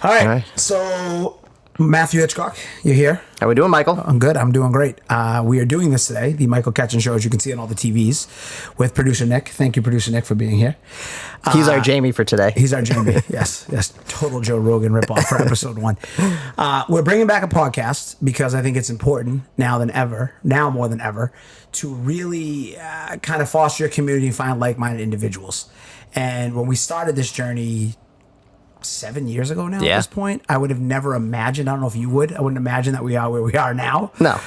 All right. All right. So, Matthew Hitchcock, you're here. How we doing, Michael? I'm good. I'm doing great. We are doing this today, the Michael Ketchen Show, as you can see on all the TVs, with producer Nick. Thank you, producer Nick, for being here. He's our Jamie for today. He's our Jamie. Yes. Total Joe Rogan ripoff for episode 1. We're bringing back a podcast because I think it's important now more than ever, to really kind of foster your community and find like-minded individuals. And when we started this journey 7 years ago now, at this point, I would have never imagined. I don't know if you would. I wouldn't imagine that we are where we are now. No.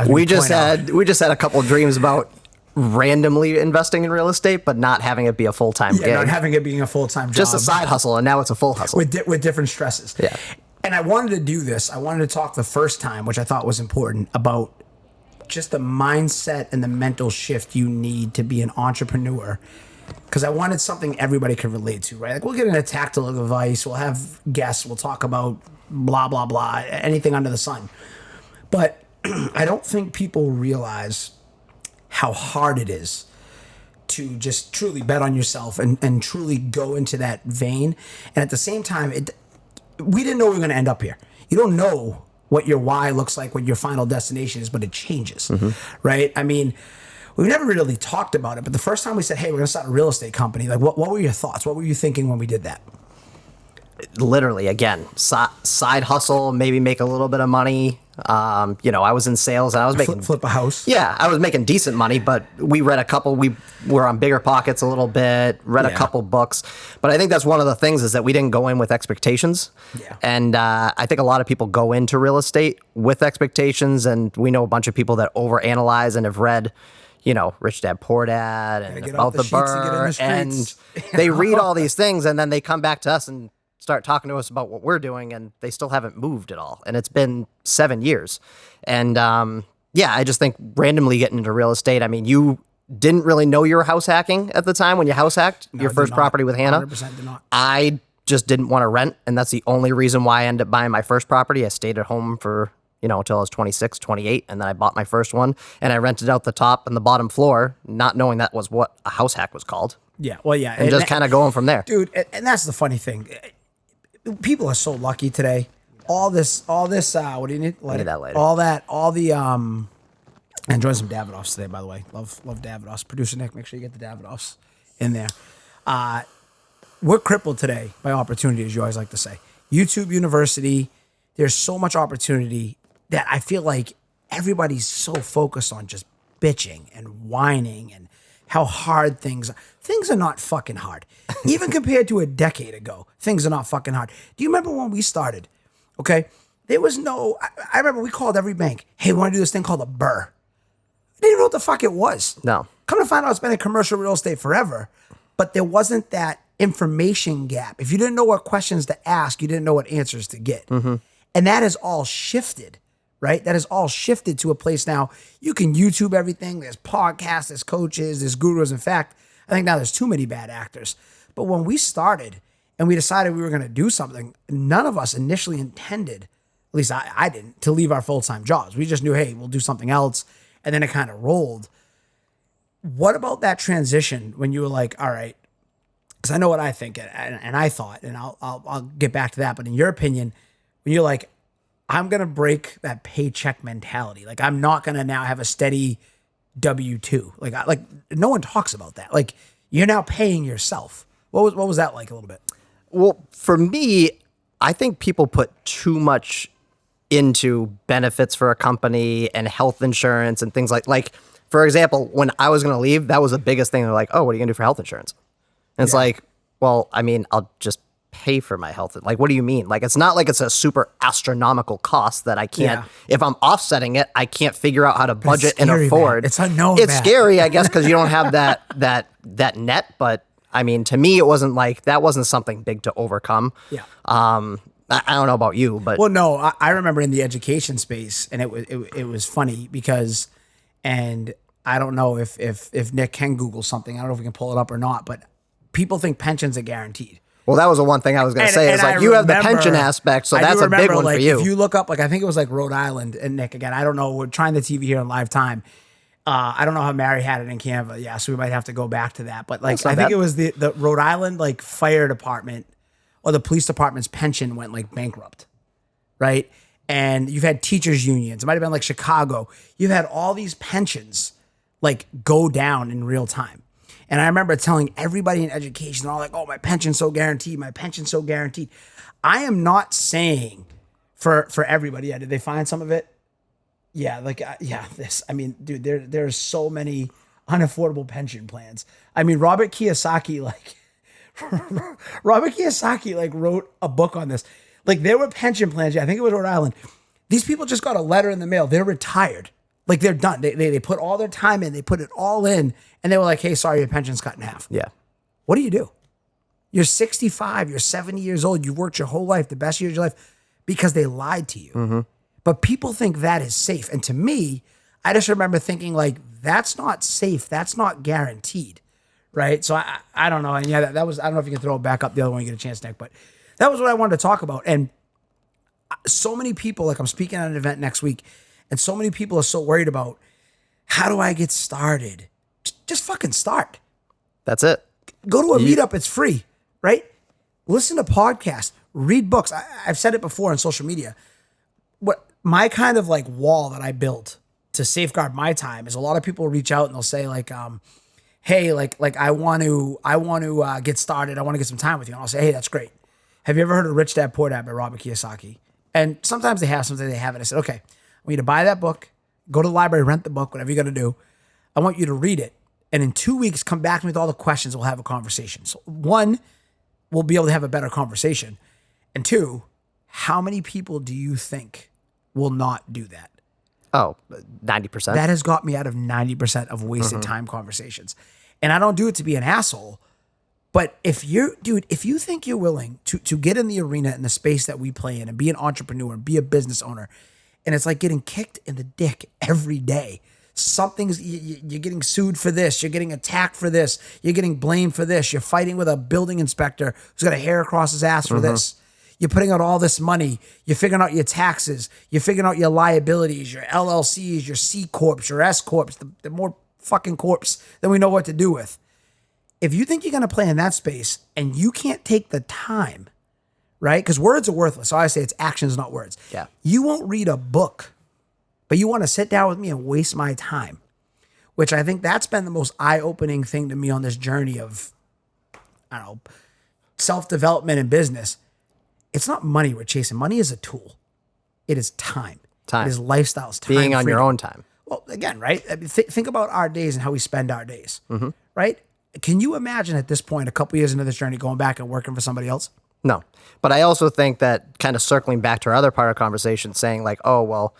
We just had a couple of dreams about randomly investing in real estate, but not having it be a full-time gig. Not having it being a full-time job. Just a side hustle, and now it's a full hustle. With different stresses. Yeah. And I wanted to do this. I wanted to talk the first time, which I thought was important, about just the mindset and the mental shift you need to be an entrepreneur. Because I wanted something everybody could relate to, right? Like, we'll get into tactile advice, we'll have guests, we'll talk about blah, blah, blah, anything under the sun. But I don't think people realize how hard it is to just truly bet on yourself and truly go into that vein. And at the same time, we didn't know we were going to end up here. You don't know what your why looks like, what your final destination is, but it changes, right? I mean, we've never really talked about it, but the first time we said, hey, we're going to start a real estate company, like, what were your thoughts? What were you thinking when we did that? Literally, again, side hustle, maybe make a little bit of money. I was in sales and I was making... Flip a house. Yeah, I was making decent money, but we read a couple, we were on Bigger Pockets a little bit, read a couple books. But I think that's one of the things, is that we didn't go in with expectations. Yeah. And I think a lot of people go into real estate with expectations, and we know a bunch of people that overanalyze and have read, Rich Dad, Poor Dad, and About the Burr, and they read all these things, and then they come back to us and start talking to us about what we're doing, and they still haven't moved at all. And it's been 7 years. And I just think randomly getting into real estate, I mean, you didn't really know you were house hacking at the time when you house hacked your first property with Hannah. 100% did not. I just didn't want to rent, and that's the only reason why I ended up buying my first property. I stayed at home for until I was 26, 28, and then I bought my first one, and I rented out the top and the bottom floor, not knowing that was what a house hack was called. Yeah, well, yeah. And just kind of going from there. Dude, and that's the funny thing. People are so lucky today. All this, what do you need? I need that later. I enjoyed some Davidoffs today, by the way. Love Davidoffs. Producer Nick, make sure you get the Davidoffs in there. We're crippled today by opportunity, as you always like to say. YouTube University, there's so much opportunity that I feel like everybody's so focused on just bitching and whining and how hard things are. Things are not fucking hard. Even compared to a decade ago, things are not fucking hard. Do you remember when we started? Okay? There was no... I remember we called every bank. Hey, we want to do this thing called a burr. They didn't know what the fuck it was. No. Come to find out, it's been in commercial real estate forever. But there wasn't that information gap. If you didn't know what questions to ask, you didn't know what answers to get. And that has all shifted, right? That has all shifted to a place now. You can YouTube everything. There's podcasts, there's coaches, there's gurus. In fact, I think now there's too many bad actors. But when we started and we decided we were going to do something, none of us initially intended, at least I didn't, to leave our full-time jobs. We just knew, hey, we'll do something else. And then it kind of rolled. What about that transition when you were like, all right, because I know what I think and I thought, and I'll get back to that. But in your opinion, when you're like, I'm going to break that paycheck mentality. Like, I'm not going to now have a steady W-2. Like no one talks about that. Like, you're now paying yourself. What was that like a little bit? Well, for me, I think people put too much into benefits for a company and health insurance and things like, for example, when I was going to leave, that was the biggest thing. They're like, oh, what are you going to do for health insurance? And it's like, well, I mean, I'll just pay for my health. Like, what do you mean? Like, it's not like it's a super astronomical cost that I can't, if I'm offsetting it, I can't figure out how to budget and afford. Man. It's unknown. It's scary, I guess, because you don't have that net. But I mean, to me, it wasn't like, that wasn't something big to overcome. Yeah. I don't know about you, but well, no, I remember in the education space, and it was funny because, and I don't know if Nick can Google something. I don't know if we can pull it up or not, but people think pensions are guaranteed. Well, that was the one thing I was going to say. Is like, you have the pension aspect, so that's a big one for you. If you look up, like, I think it was like Rhode Island, and Nick, again, I don't know. We're trying the TV here in live time. I don't know how Mary had it in Canva. Yeah, so we might have to go back to that. But like, I think it was the Rhode Island like fire department. or the police department's pension went like bankrupt, right? And you've had teachers unions. It might have been like Chicago. You've had all these pensions like go down in real time. And I remember telling everybody in education, they're all like, oh, my pension's so guaranteed. My pension's so guaranteed. I am not saying for everybody. Yeah, did they find some of it? Yeah, like, dude, there's so many unaffordable pension plans. I mean, Robert Kiyosaki wrote a book on this. Like, there were pension plans. Yeah, I think it was Rhode Island. These people just got a letter in the mail. They're retired. Like, they're done. They put all their time in. They put it all in. And they were like, hey, sorry, your pension's cut in half. Yeah. What do you do? You're 65. You're 70 years old. You've worked your whole life, the best years of your life, because they lied to you. Mm-hmm. But people think that is safe. And to me, I just remember thinking, like, that's not safe. That's not guaranteed. Right? So I don't know. And yeah, that was, I don't know if you can throw it back up the other one when you get a chance, Nick, but that was what I wanted to talk about. And so many people, like, I'm speaking at an event next week, and so many people are so worried about, how do I get started? Just fucking start. That's it. Go to a meetup. It's free, right? Listen to podcasts, read books. I've said it before on social media. What my kind of like wall that I built to safeguard my time is, a lot of people reach out and they'll say like, hey, like I want to get started. I want to get some time with you. And I'll say, hey, that's great. Have you ever heard of Rich Dad Poor Dad by Robert Kiyosaki? And sometimes they have, sometimes they haven't. I said, okay, I want you to buy that book, go to the library, rent the book, whatever you got to do. I want you to read it. And in 2 weeks, come back to me with all the questions. We'll have a conversation. So one, we'll be able to have a better conversation. And two, how many people do you think will not do that? Oh, 90%. That has got me out of 90% of wasted time conversations. And I don't do it to be an asshole. But if you think you're willing to get in the arena, in the space that we play in, and be an entrepreneur and be a business owner, and it's like getting kicked in the dick every day. You're getting sued for this. You're getting attacked for this. You're getting blamed for this. You're fighting with a building inspector who's got a hair across his ass for this. You're putting out all this money. You're figuring out your taxes. You're figuring out your liabilities, your LLCs, your C Corps, your S Corps, the more fucking corps than we know what to do with. If you think you're going to play in that space and you can't take the time, right? Because words are worthless. So I say it's actions, not words. Yeah. You won't read a book, but you want to sit down with me and waste my time, which I think that's been the most eye-opening thing to me on this journey of, I don't know, self-development and business. It's not money we're chasing. Money is a tool. It is time. It is lifestyles. Time, being on freedom. your own time. Well, again, right? I mean, think about our days and how we spend our days, right? Can you imagine at this point, a couple years into this journey, going back and working for somebody else? No. But I also think that, kind of circling back to our other part of conversation, saying like, oh, well,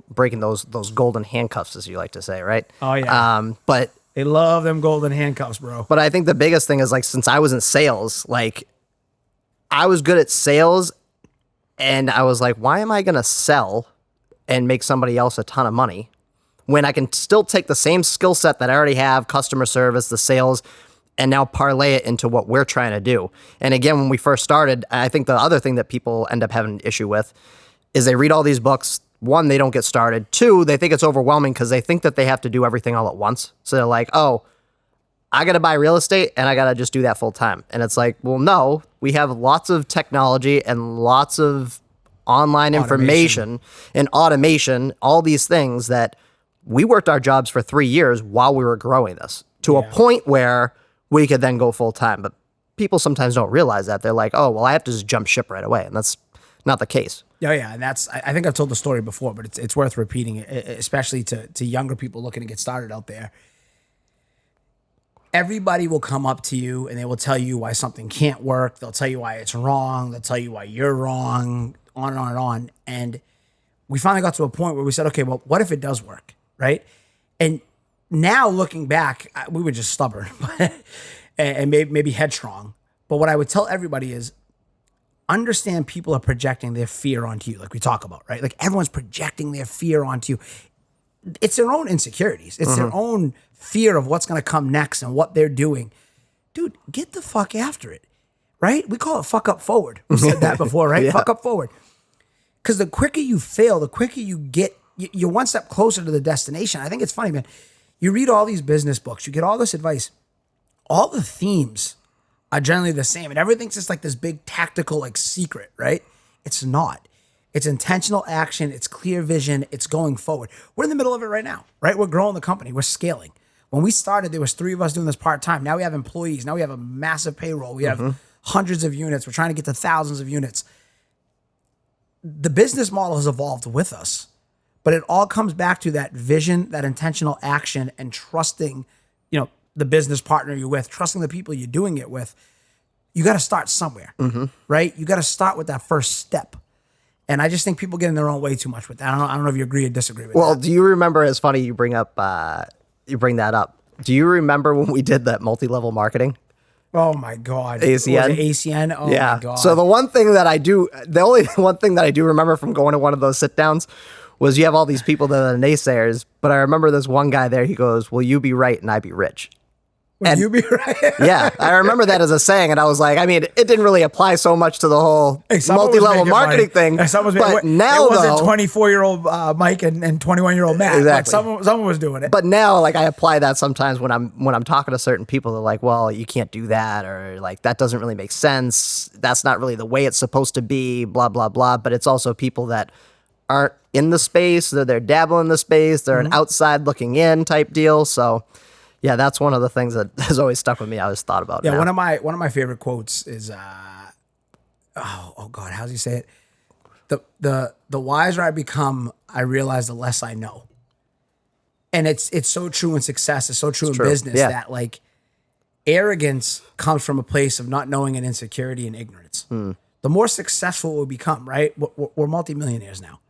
breaking those golden handcuffs, as you like to say, right? Oh, yeah. But they love them golden handcuffs, bro. But I think the biggest thing is, like, since I was in sales, like, I was good at sales, and I was like, why am I going to sell and make somebody else a ton of money when I can still take the same skill set that I already have, customer service, the sales, and now parlay it into what we're trying to do? And again, when we first started, I think the other thing that people end up having an issue with is they read all these books. One, they don't get started. Two, they think it's overwhelming because they think that they have to do everything all at once. So they're like, oh, I got to buy real estate and I got to just do that full time. And it's like, well, no, we have lots of technology and lots of online information and automation, all these things that we worked our jobs for 3 years while we were growing this to a point where we could then go full time. But people sometimes don't realize that. They're like, oh, well, I have to just jump ship right away. And that's not the case. Yeah. And that's, I think I've told the story before, but it's worth repeating, especially to younger people looking to get started out there. Everybody will come up to you and they will tell you why something can't work. They'll tell you why it's wrong. They'll tell you why you're wrong, on and on and on. And we finally got to a point where we said, okay, well, what if it does work, right? And now looking back, we were just stubborn and maybe headstrong. But what I would tell everybody is, understand people are projecting their fear onto you, like we talk about, right? Like, everyone's projecting their fear onto you. It's their own insecurities. It's their own fear of what's going to come next and what they're doing. Dude, get the fuck after it, right? We call it fuck up forward. We said that before, right? Fuck up forward. Because the quicker you fail, the quicker you get, you're one step closer to the destination. I think it's funny, man. You read all these business books, you get all this advice. All the themes are generally the same. And everything's just like this big tactical like secret, right? It's not. It's intentional action. It's clear vision. It's going forward. We're in the middle of it right now, right? We're growing the company. We're scaling. When we started, there was 3 of us doing this part-time. Now we have employees. Now we have a massive payroll. We have hundreds of units. We're trying to get to thousands of units. The business model has evolved with us, but it all comes back to that vision, that intentional action, and trusting, the business partner you're with, trusting the people you're doing it with. You got to start somewhere, right? You got to start with that first step. And I just think people get in their own way too much with that. I don't know if you agree or disagree with that. Well, do you remember, it's funny you bring that up. Do you remember when we did that multi-level marketing? Oh my God. ACN? Was it ACN? Oh yeah. my God. So the only one thing that I do remember from going to one of those sit downs was you have all these people that are naysayers, but I remember this one guy there, he goes, "Will you be right and I be rich?" Will you be right? Yeah, I remember that as a saying, and I was like, I mean, it didn't really apply so much to the whole multi-level marketing thing. But now, it wasn't 24-year-old Mike and 21-year-old Matt. Exactly. Like someone was doing it. But now, like, I apply that sometimes when I'm talking to certain people. They're like, "Well, you can't do that," or like, "That doesn't really make sense. That's not really the way it's supposed to be." Blah blah blah. But it's also people that aren't in the space. They're dabbling in the space. They're an outside looking in type deal. So. Yeah, that's one of the things that has always stuck with me. I always thought about. Yeah, now. one of my favorite quotes is, oh God, how's he say it? The wiser I become, I realize the less I know. And it's so true in success. It's so true in business that like arrogance comes from a place of not knowing and insecurity and ignorance. The more successful we become, right? We're multimillionaires now.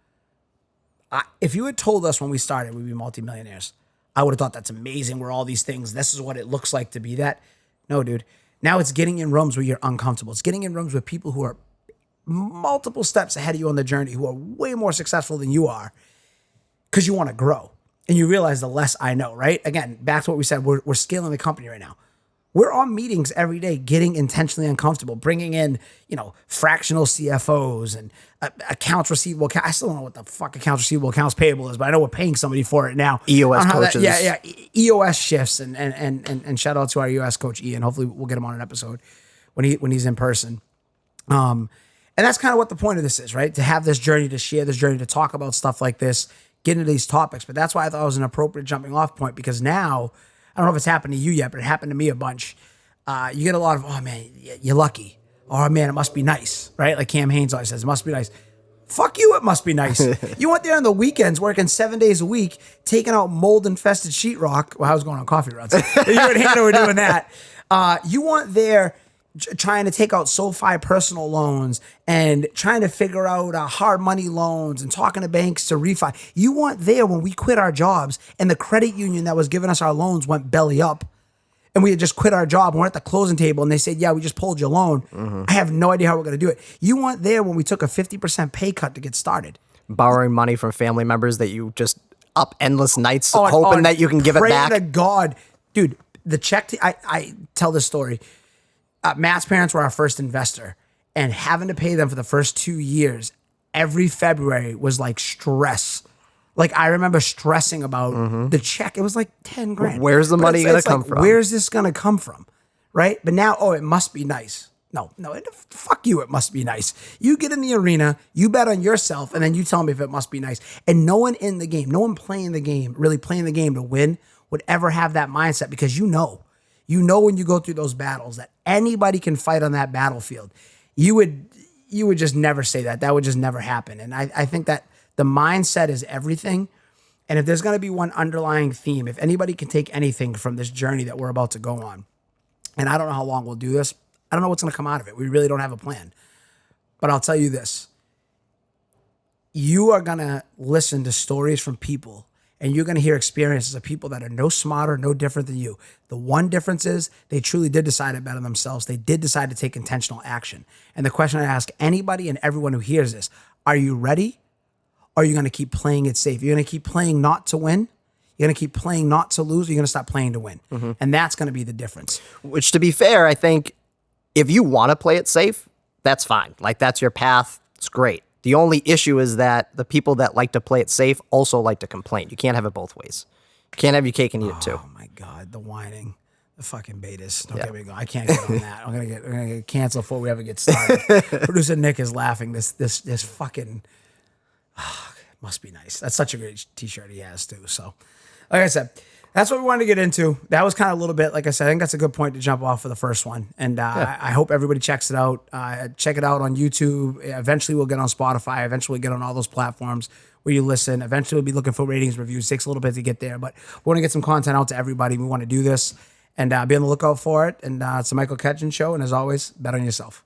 If you had told us when we started we'd be multimillionaires, I would have thought that's amazing. We're all these things. This is what it looks like to be that. No, dude. Now it's getting in rooms where you're uncomfortable. It's getting in rooms with people who are multiple steps ahead of you on the journey, who are way more successful than you are, because you want to grow. And you realize the less I know, right? Again, back to what we said, we're scaling the company right now. We're on meetings every day, getting intentionally uncomfortable, bringing in, fractional CFOs and accounts receivable. I still don't know what the fuck accounts receivable, accounts payable is, but I know we're paying somebody for it now. EOS coaches. EOS shifts and shout out to our EOS coach, Ian. Hopefully we'll get him on an episode when he's in person. And that's kind of what the point of this is, right? To have this journey, to share this journey, to talk about stuff like this, get into these topics. But that's why I thought it was an appropriate jumping off point, because now, I don't know if it's happened to you yet, but it happened to me a bunch. You get a lot of, "Oh man, you're lucky." "Oh man, it must be nice," right? Like Cam Haynes always says, "It must be nice." Fuck you, it must be nice. You went there on the weekends, working 7 days a week, taking out mold-infested sheetrock. Well, I was going on coffee runs. You and Hannah were doing that. You weren't there trying to take out SoFi personal loans and trying to figure out hard money loans and talking to banks to refi. You weren't there when we quit our jobs and the credit union that was giving us our loans went belly up and we had just quit our job and we're at the closing table and they said, "Yeah, we just pulled your loan." I have no idea how we're going to do it. You weren't there when we took a 50% pay cut to get started. Borrowing money from family members that you just up endless nights hoping that you can give it back. Pray to God. Dude, the check, I tell this story. Matt's parents were our first investor, and having to pay them for the first 2 years every February was like stress. Like I remember stressing about the check. It was like 10 grand. Where's the money going to come from? Where's this going to come from? Right? But now, it must be nice. No, fuck you. It must be nice. You get in the arena, you bet on yourself, and then you tell me if it must be nice. And no one in the game, no one playing the game, really playing the game to win, would ever have that mindset, because you know when you go through those battles that anybody can fight on that battlefield. You would just never say that. That would just never happen. And I think that the mindset is everything. And if there's going to be one underlying theme, if anybody can take anything from this journey that we're about to go on, and I don't know how long we'll do this. I don't know what's going to come out of it. We really don't have a plan. But I'll tell you this. You are going to listen to stories from people, and you're going to hear experiences of people that are no smarter, no different than you. The one difference is they truly did decide to bet on themselves. They did decide to take intentional action. And the question I ask anybody and everyone who hears this, are you ready? Or are you going to keep playing it safe? You're going to keep playing not to win? You're going to keep playing not to lose? Or you're going to stop playing to win? And that's going to be the difference. Which, to be fair, I think if you want to play it safe, that's fine. Like, that's your path. It's great. The only issue is that the people that like to play it safe also like to complain. You can't have it both ways. You can't have your cake and eat it too. Oh my God, the whining. The fucking betas. Don't get me going. I can't get on that. I'm gonna get canceled before we ever get started. Producer Nick is laughing. This fucking must be nice. That's such a great t-shirt he has too. So, like I said, that's what we wanted to get into. That was kind of a little bit, like I said, I think that's a good point to jump off for the first one. And I hope everybody checks it out. Check it out on YouTube. Eventually we'll get on Spotify. Eventually we'll get on all those platforms where you listen. Eventually we'll be looking for ratings, reviews. Takes a little bit to get there, but we want to get some content out to everybody. We want to do this and be on the lookout for it. And it's the Michael Ketchen Show. And as always, bet on yourself.